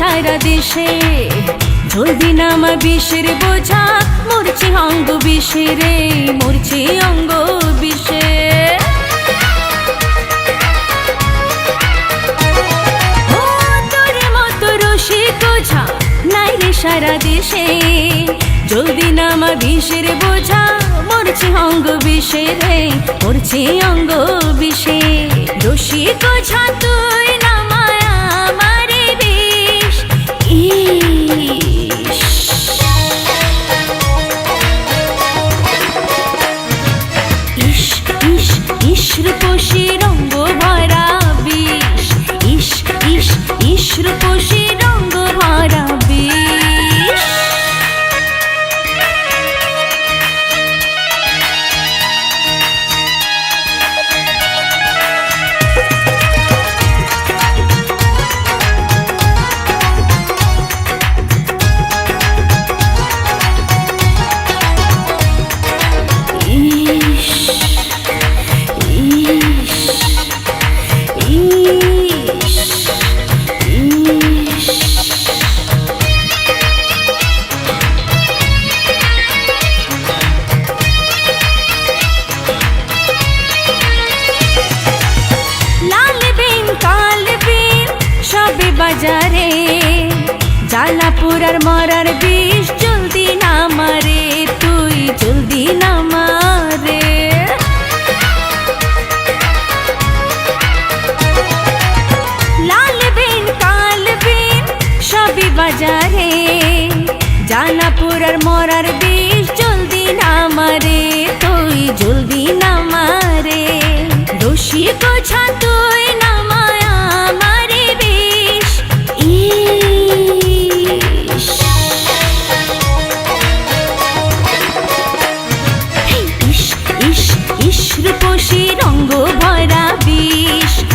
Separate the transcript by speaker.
Speaker 1: সারা দেশে জলদি নামা বিষের বোঝা মরছে অঙ্গ বিষে রে মরছে অঙ্গ বিষে ও তোর মতো রসিক ওঝা নাই রে সারা দেশে জলদি নামা বিষের বোঝা মরছে অঙ্গ বিষে রে মরছে অঙ্গ বিষে রসিক ওঝা তুই নামায় আমারে বিষ ইস ইস ইস রূপসী রঙ্গ ভরা বিষ ইস ইস ইস রূপসী রঙ্গ ভরা বিষ বাজারে জালাপুরার মরার বিষ জলদি না মারে তুই জলদি না মারে লাল বিন কাল বিন সবই বাজারে জালাপুরার মরার বিষ জলদি না মারে তুই জলদি না মারে রসিক ওঝা তুই না